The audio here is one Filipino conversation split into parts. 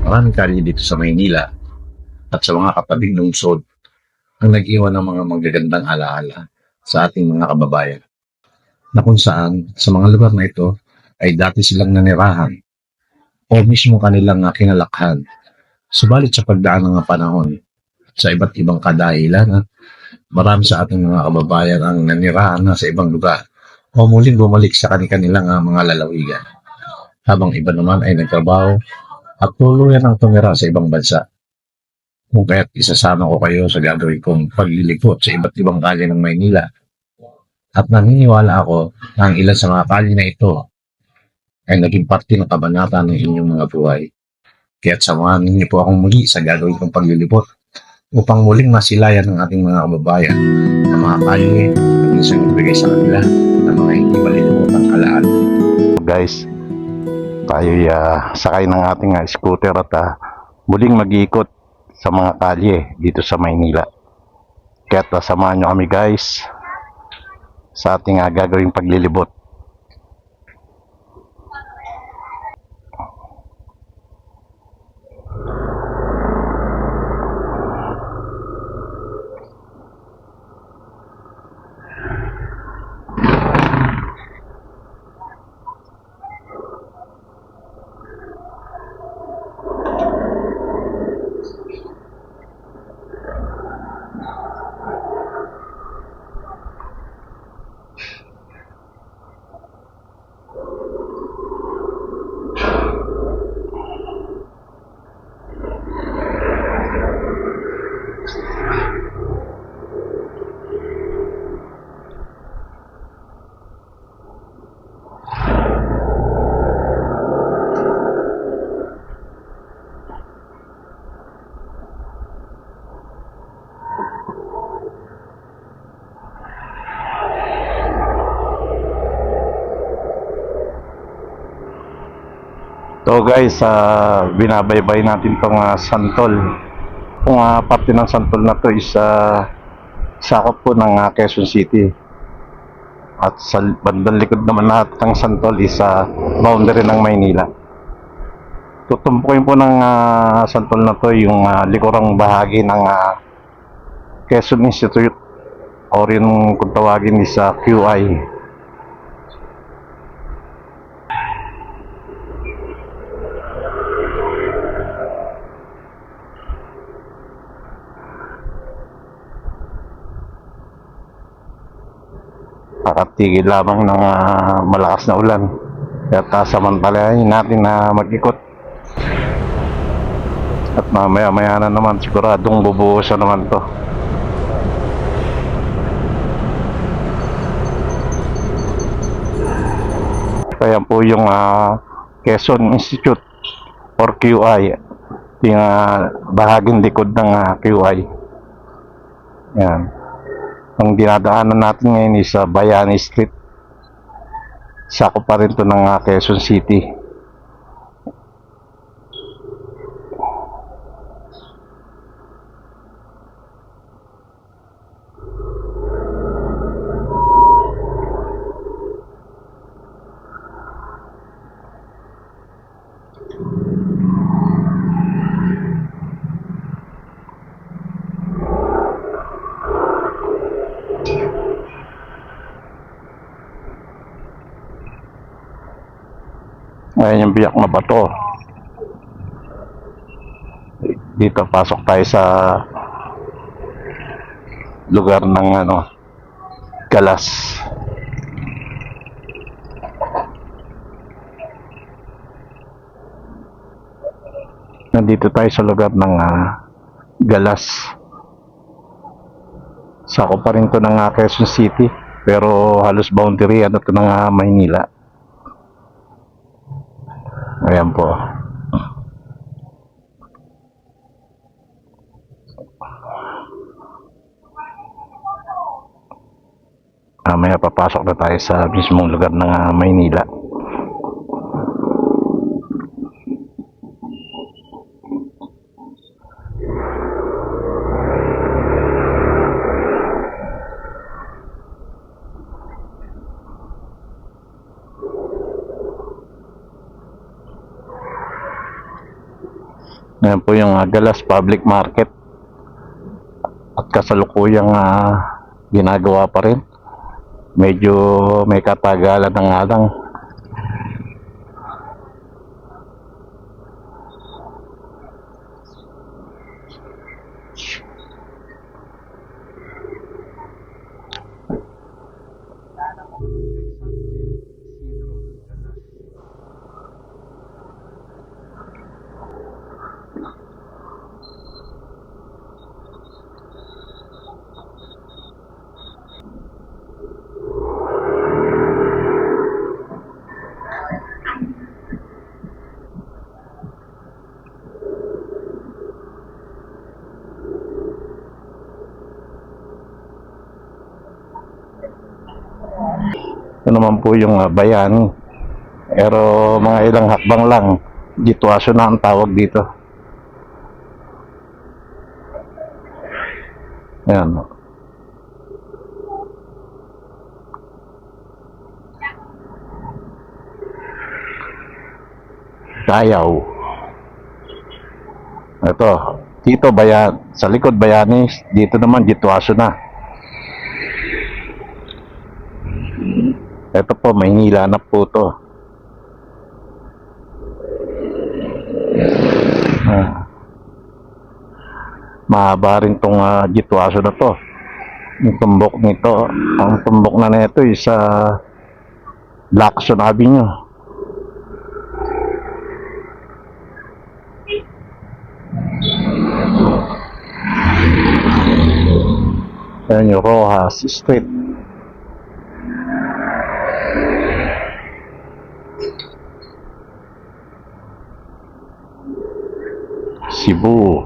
Maraming kalye dito sa Maynila at sa mga katabing lungsod ang nag-iwan ng mga magagandang alaala sa ating mga kababayan na kung saan sa mga lugar na ito ay dati silang nanirahan o mismo kanilang kinalakhan. Subalit sa pagdaan ng panahon, sa iba't ibang kadahilan, marami sa ating mga kababayan ang nanirahan na sa ibang lugar o muling bumalik sa kanilang mga lalawigan. Habang iba naman ay nagtrabaho at tuluyan ang tumira sa ibang bansa. Kung kaya't isasama ko kayo sa gagawin kong paglilipot sa iba't ibang kalye ng Maynila. At naniniwala ako na ang ilan sa mga kalye na ito ay naging parte ng kabanata ng inyong mga buhay. Kaya't samahan niyo po akong muli sa gagawin kong paglilipot upang muling masilayan ng ating mga kababayan ng mga kalye at isang ibigay sa kanila ng mga hindi malilimutang alaala. Guys, tayo sakay ng ating scooter at muling mag-iikot sa mga kalye dito sa Maynila. Kaya samahan nyo kami guys sa ating gagawing paglilibot. So guys, binabaybay natin tong Santol. Kung parte ng Santol na to is sakop po ng Quezon City. At sa bandang likod naman lahat ng Santol is boundary ng Maynila. Tutumpukin po ng Santol na to yung likurang bahagi ng Quezon Institute o rin kung tawagin is QI. Nakatigil lamang ng malakas na ulan. Kaya samantalahin natin na mag-ikot. At mamaya-maya na naman siguradong bubuhos na naman to. Kaya po yung Quezon Institute or QI. Yung bahaging likod ng QI. Yan. Ang dinadaanan natin ngayon is Bayani Street. Sakop pa rin to ng Quezon City. Ngayon yung biyak na bato. Dito pasok tayo sa lugar ng Galas. Nandito tayo sa lugar ng Galas. Sakop pa rin to ng Quezon City, pero halos boundary to ng Maynila. Ayan po. Mamaya papasok na tayo sa mismong lugar ng Maynila. Ayan po yung Galas Public Market. At kasalukuyang ginagawa pa rin. Medyo may katagalan ng alang. Ito naman po yung Bayani. Pero mga ilang hakbang lang, Jitwaso na ang tawag dito. Ayan. Tayaw. Ito, dito Bayan, sa likod Bayani, dito naman Jitwaso na. Ito po, Maynila na po to. Mahaba rin tong Jitwaso na to. Yung tumbok nito, ang tumbok na nito is sa Lacson Avenue. Ayan yung Rojas Street. Cebu.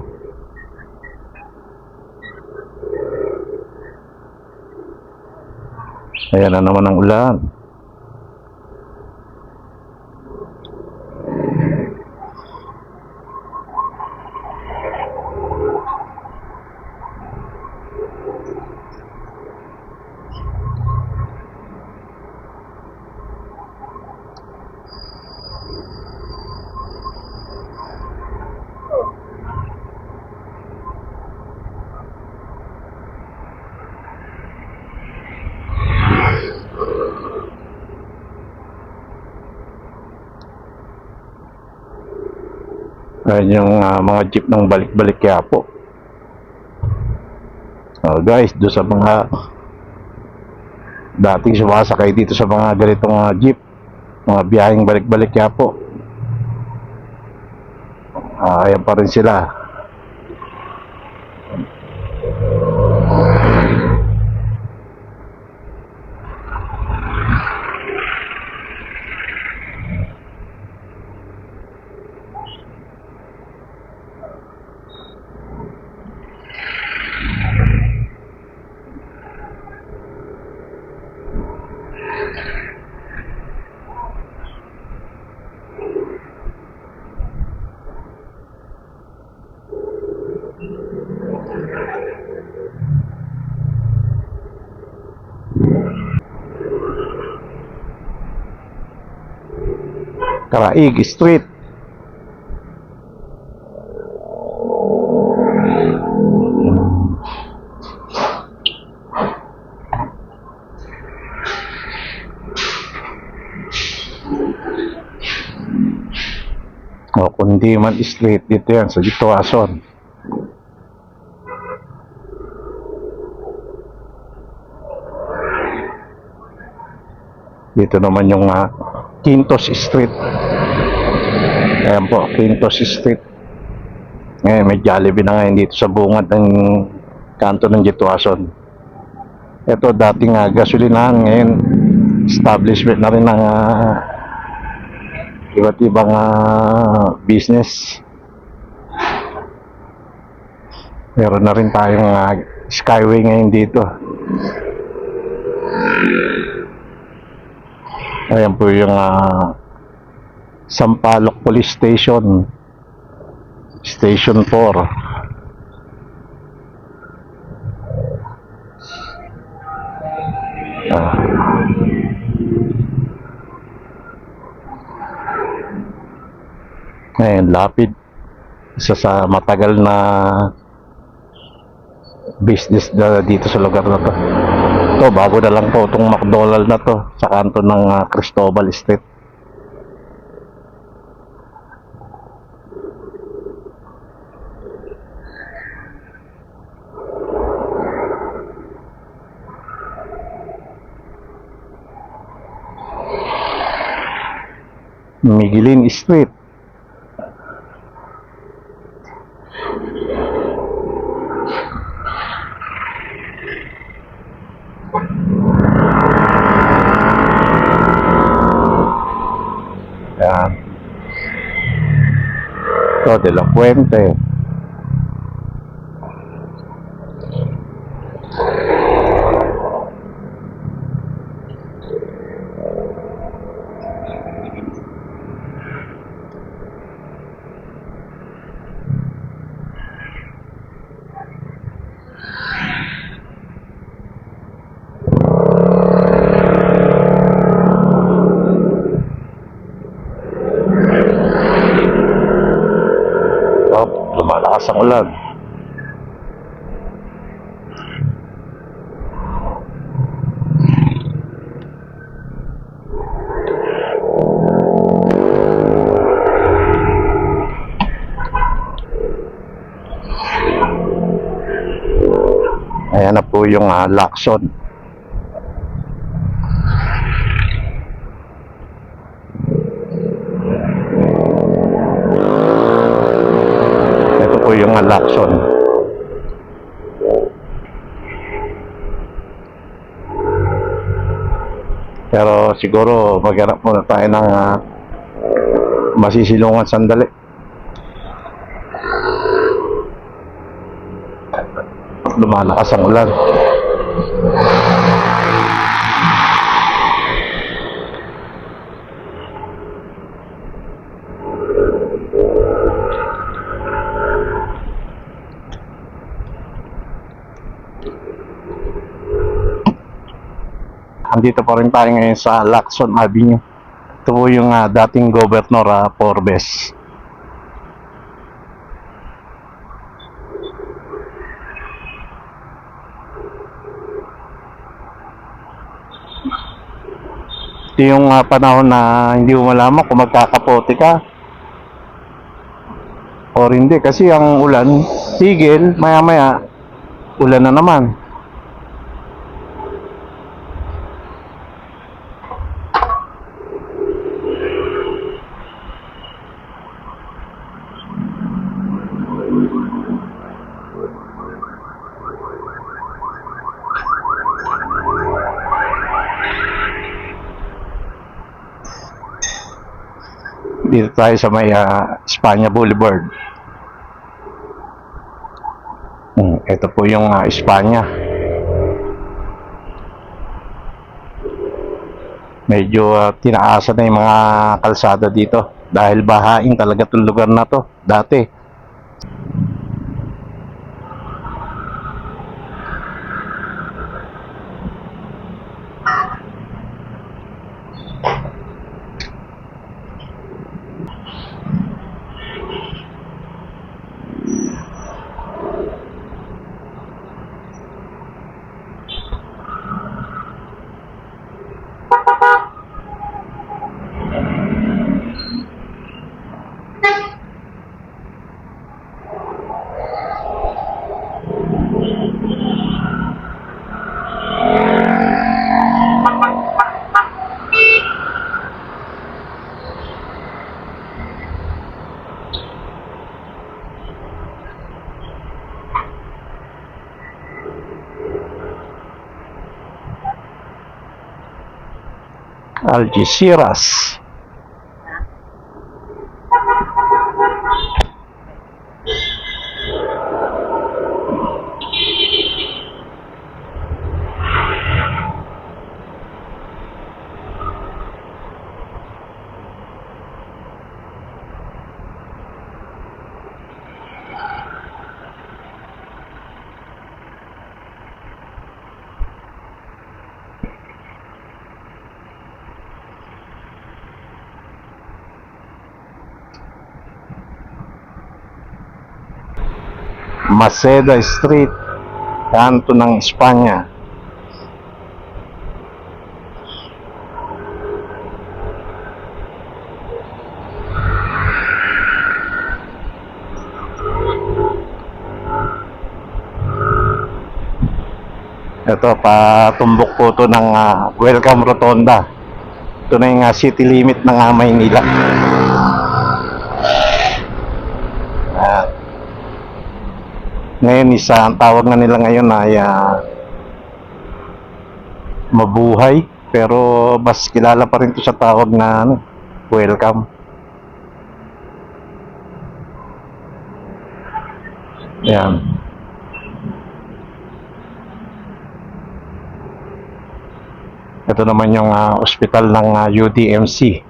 Ayan na naman ang ulan. Ayan yung mga jeep ng balik-balik Quiapo. Guys, doon sa mga dating sumasakay dito sa mga ganitong jeep, mga biyaheng balik-balik Quiapo, ayan pa rin sila. Karaig Street. Kundiman Street, dito yan sa Jitwason. Dito naman yung Quintos Street. Ayan po, Quintos Street. Ngayon may Jollibee na ngayon dito sa bungad ng kanto ng Jitwason. Ito dating gasolinahan, ngayon establishment na rin ng iba't ibang business. Meron na rin tayong Skyway ngayon dito. Ayan po yung Sampaloc Police Station, Station 4. Ayan, isa sa matagal na business na dito sa lugar na to. Ito, bago na lang po itong McDonald na to sa kanto ng Cristobal Street. Miguelin Street. Yan. Ito, De La Fuente. Oh, lumalakas ang ulan. Ayan na po yung Lacson. Ito po yung Lacson. Pero siguro maghanap muna tayo ng masisilungan sandali. Lumalakas ang ulan. Andito pa rin tayo ngayon sa Lacson Avenue. Ito po yung dating Governor Forbes. Ito yung panahon na hindi mo malaman kung magkakapote ka o hindi, kasi ang ulan tigil, maya maya ulan na naman. Dito tayo sa may Espanya Boulevard. Ito po yung Espanya. Medyo tinaasa na yung mga kalsada dito dahil bahain talaga itong lugar na to dati. Algeciras. Maceda Street, kanto ng Espanya. Ito, patumbok po ito ng Welcome Rotonda. Ito na yung city limit ng Maynila. Ngayon, ang tawag na nila ngayon ay Mabuhay. Pero mas kilala pa rin ito sa tawag na Welcome. Yan. Ito naman yung ospital ng UDMC.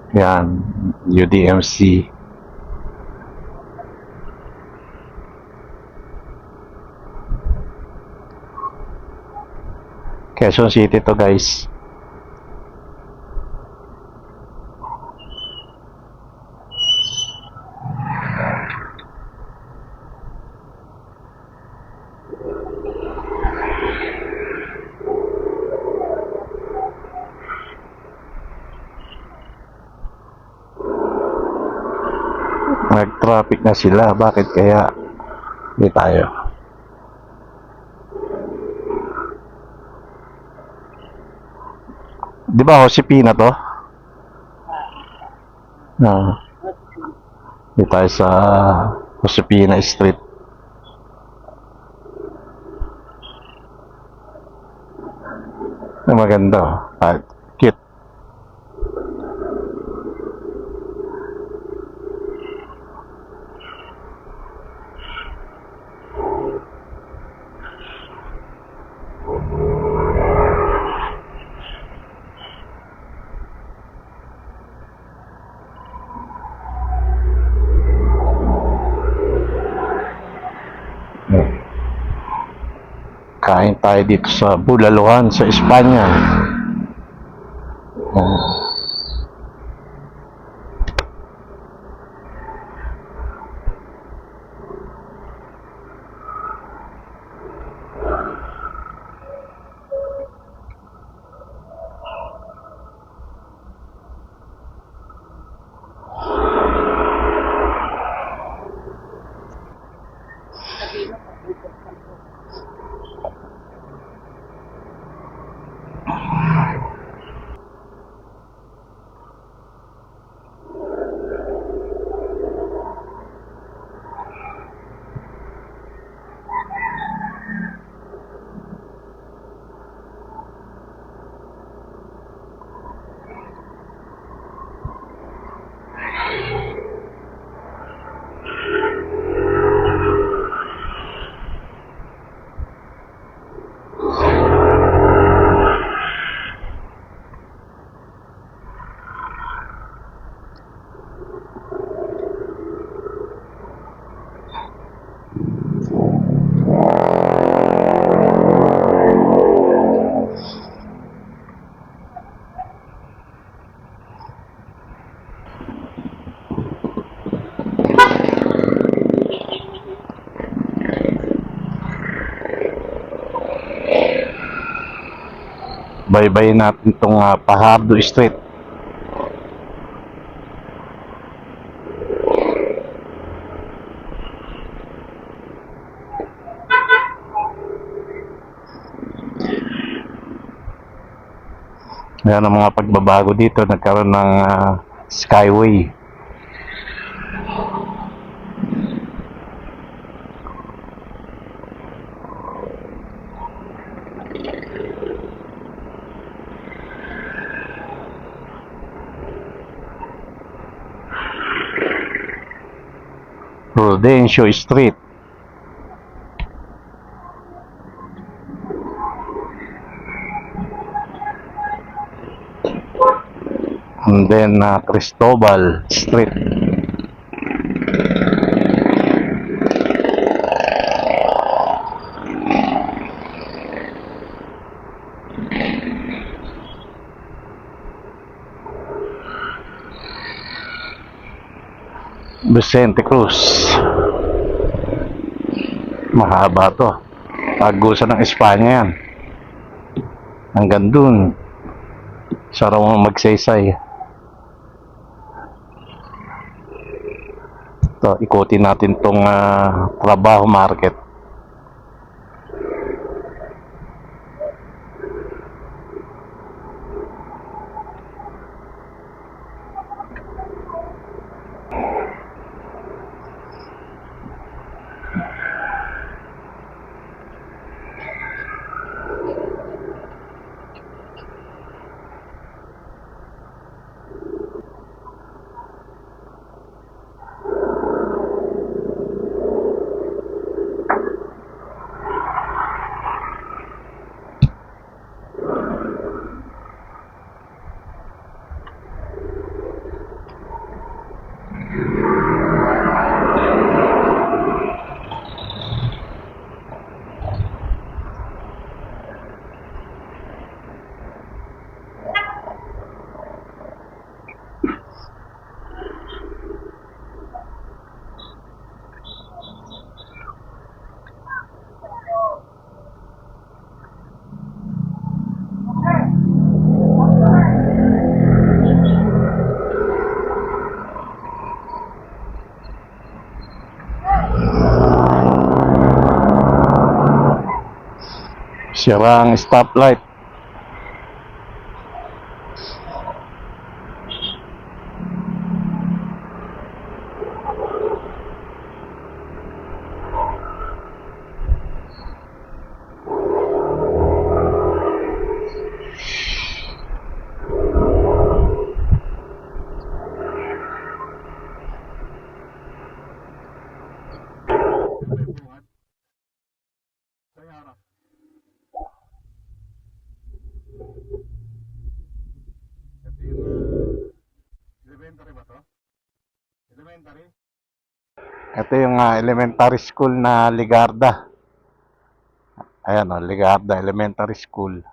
Yan, UDMC. Quezon City to, guys. Nag-traffic na sila. Bakit kaya? Hindi tayo. Di ba Josepina to? Hindi tayo sa Josepina Street. Maganda. Cute. Kain tayo dito sa Bulaluhan, sa Espanya. Baybayin natin itong Fajardo Street. Ayan ang mga pagbabago dito. Nagkaroon ng Skyway. Prudencio Street. And then Cristobal Street. Vicente Cruz. Mahaba to. Tagusan ng Espanya yan. Hanggang dun. Sarap mo magsaysay. Ito, ikutin natin tong trabaho market. Sira ang stoplight. Ito yung elementary school na Ligarda. Ayan o, Ligarda Elementary School.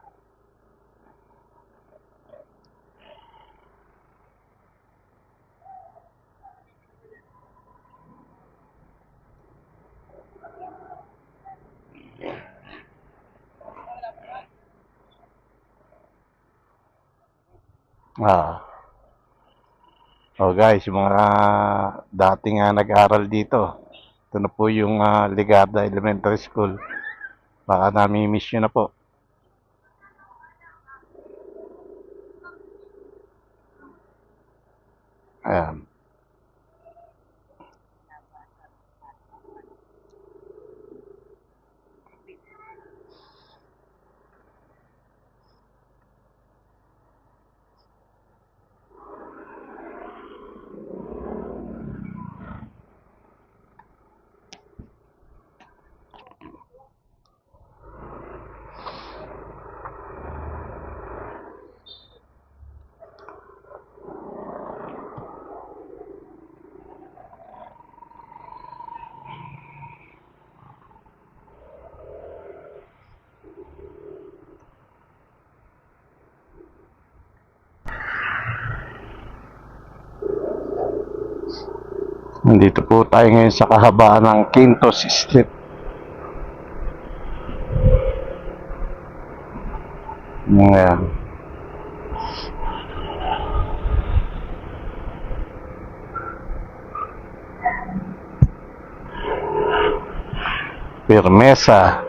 Oh guys, yung mga dating nag-aral dito. Ito na po yung Ligarda Elementary School. Baka nami-miss nyo na po. Ayan. Nandito po tayo ngayon sa kahabaan ng Quintos Street. Ayan. Permesa.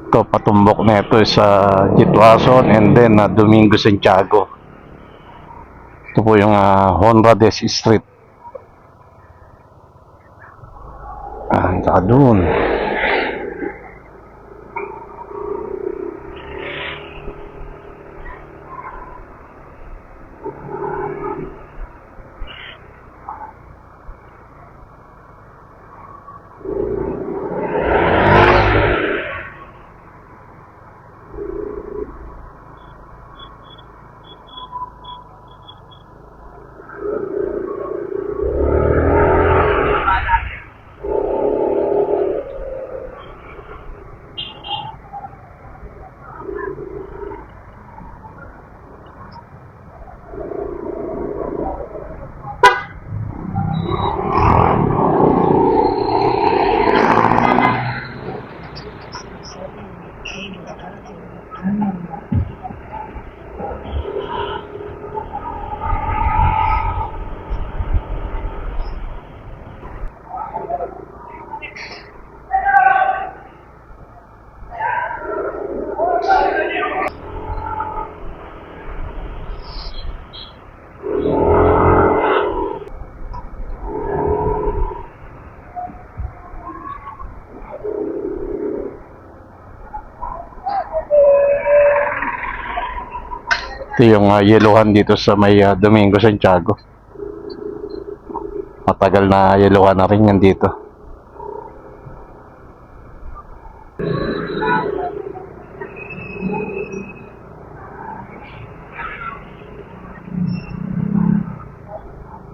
Ito, patumbok na ito sa Jitwason and then Domingo Santiago. Ito po yung Honrades Street. Saka doon. Ito yung yeluhan dito sa may Domingo Santiago. Matagal na yeluhan na rin yan dito.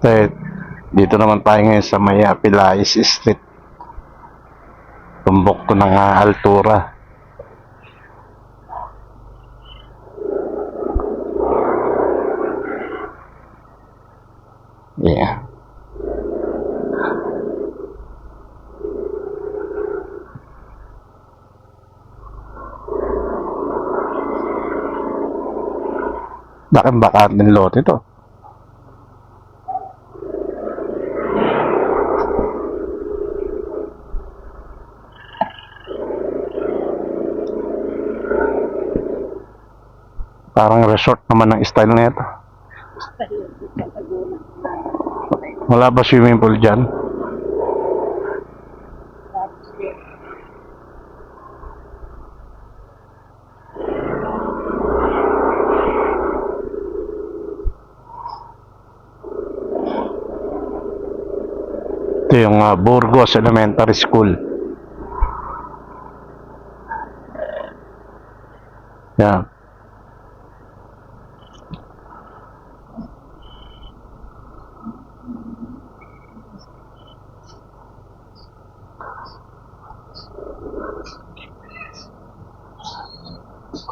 Ito, dito naman tayo ngayon sa may Pilais Street. Tumbok to ng altura. Yeah. Bakit bakanteng lote to? Parang resort naman ang style nito. Wala ba swimming pool dyan? Ito yung Burgos Elementary School. Yan.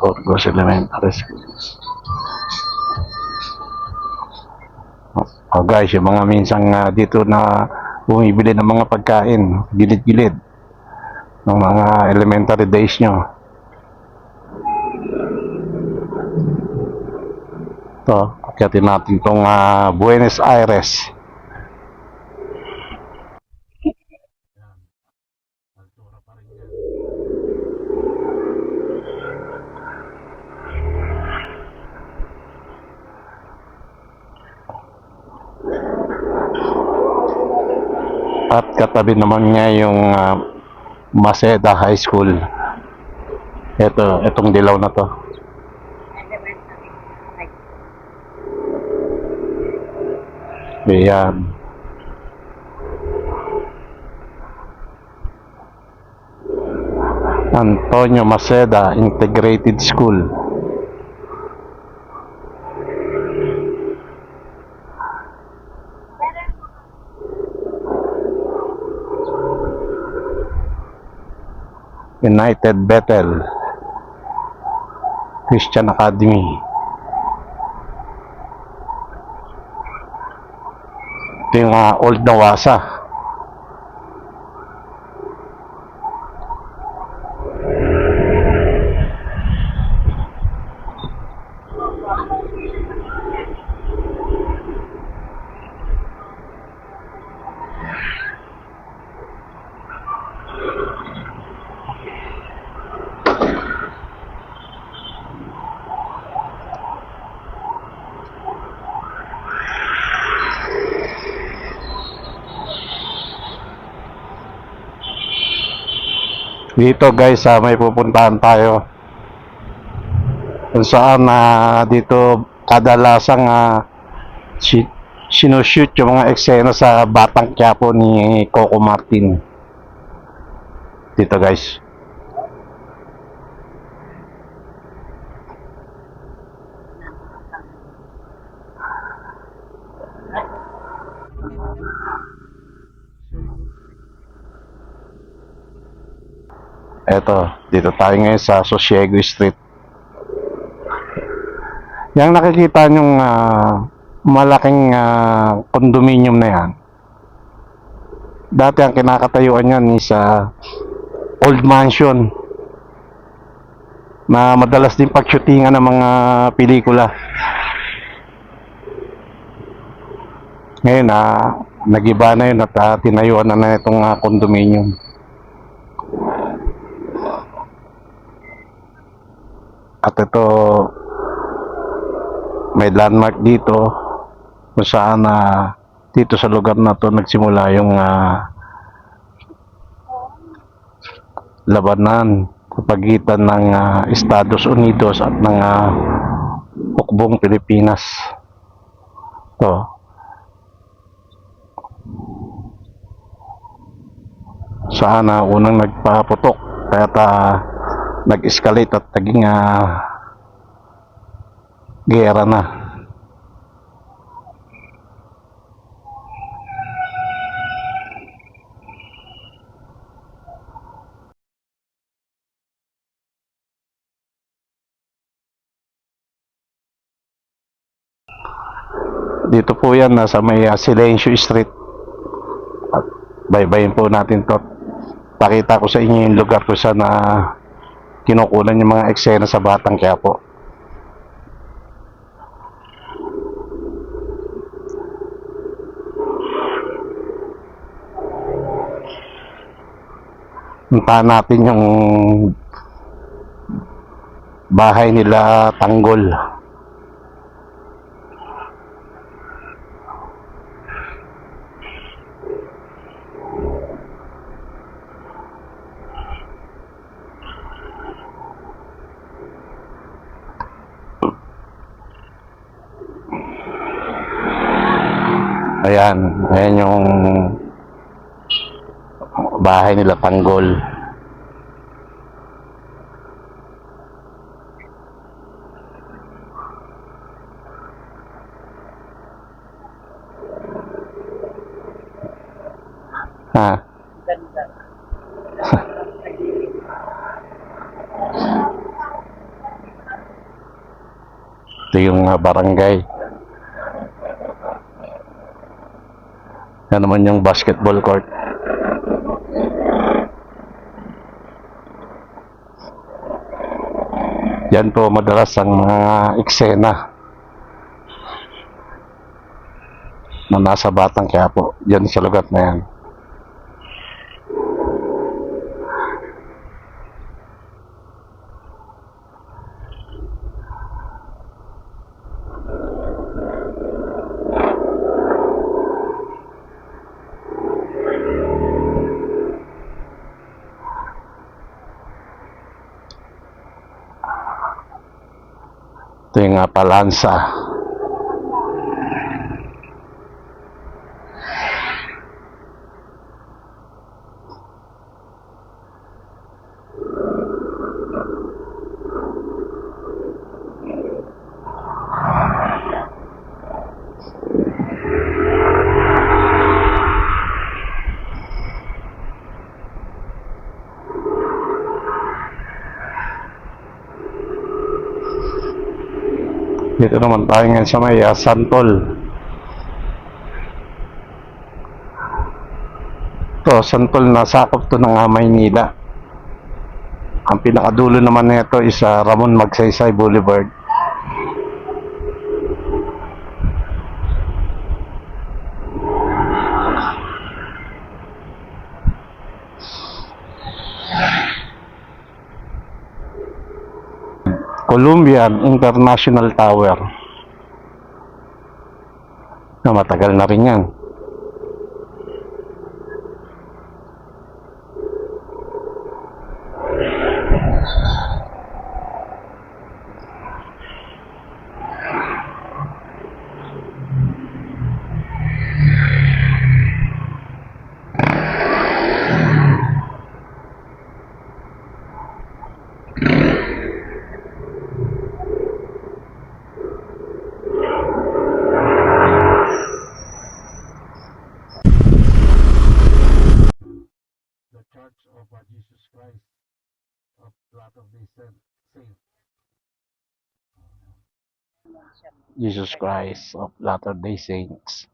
Burgos Elementary School. Oh guys, yung mga minsang dito na bumibili ng mga pagkain, gilid-gilid ng mga elementary days nyo. Ito, akyatin natin itong Buenos Aires. At katabi naman niya yung Maceda High School. Itong dilaw na to. Ayan. Antonio Maceda Integrated School. United Bethel Christian Academy. Ito yung Old Nawasa. Dito guys, may pupuntahan tayo kung saan dito kadalasang sinushoot yung mga eksena sa Batang Quiapo ni Coco Martin. Dito guys. Eto, dito tayo ngayon sa Sosiego Street. Yang nakikita nyong malaking condominium na yan, dati ang kinakatayuan yan is old mansion na madalas din pag-shootingan ng mga pelikula. Ngayon nagiba na yun at tinayuan na itong condominium. At ito, may landmark dito kung saan dito sa lugar na to nagsimula yung labanan sa pagitan ng Estados Unidos at ng Hukbong, Pilipinas. To. Sana unang nagpaputok kaya nag-escalate at naging gera na. Dito po yan, nasa may Silencio Street. At baybayin po natin to. Pakita ko sa inyo yung lugar ko saan kinukunan yung mga eksena sa Batang Quiapo. Puntahan natin yung bahay nila Tanggol. Ayan yung bahay nila Tanggol. Ha? Ito yung barangay. Yan naman yung basketball court. Yan po madalas ang mga eksena na nasa Batang Quiapo. Yan sa lugar na yan. Ito yung Palansa. Dito naman tayo ngayon sa may Santol. Ito, Santol, nasakop to ng Maynila. Ang pinakadulo naman nito is Ramon Magsaysay Boulevard. Columbian International Tower. Matagal na rin yan. Church of Jesus Christ of Latter-day Saints. Jesus Christ of Latter-day Saints.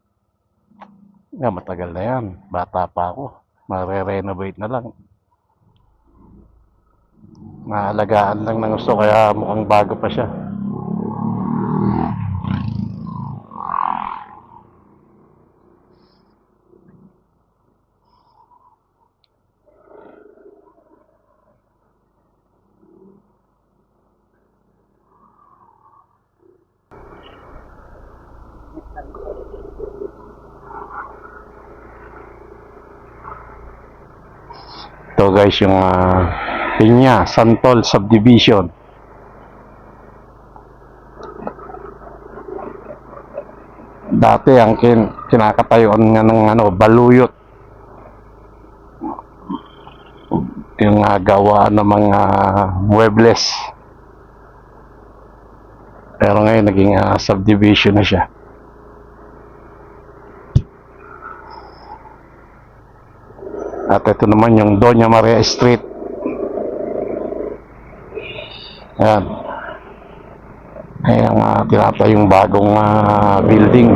Matagal na yan. Bata pa ako. Mare-renovate na lang. Maalagaan lang ng gusto kaya mukhang bago pa siya. Ito guys yung Piña Santol Subdivision. Dati ang kinakatayuan nga ng baluyot. Yung gawa ng mga muebles. Pero ngayon naging subdivision na siya. At ito naman yung Doña Maria Street. Ayan. Ayan tinatayong bagong building.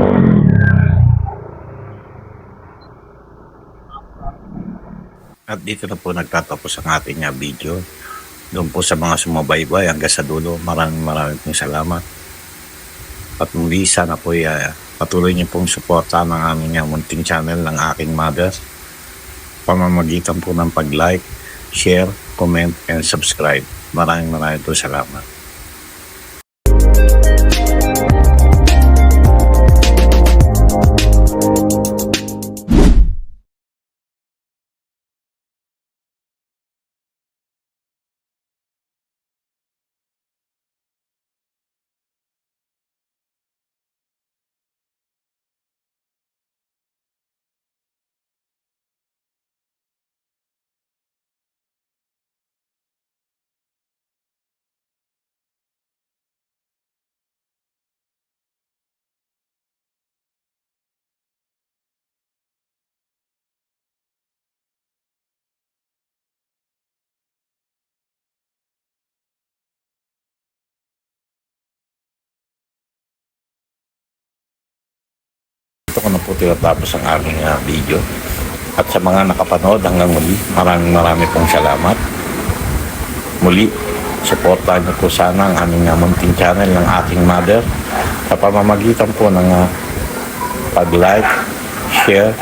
At dito na po nagtatapos ang ating video. Doon po sa mga sumabaybay hanggang sa dulo, maraming pong salamat. At muli sana po patuloy niyo pong suportahan ang aming munting channel ng aking mother. Pamamagitan po ng pag-like, share, comment, and subscribe. Maraming po salamat. Ito ko na po tinatapos ang aking video. At sa mga nakapanood hanggang muli, maraming pong salamat. Muli, supportahan niyo po sana ang aming munting channel ng aking mother sa pamamagitan po ng pag-like, share,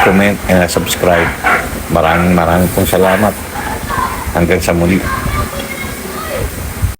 comment, and subscribe. Maraming pong salamat. Hanggang sa muli.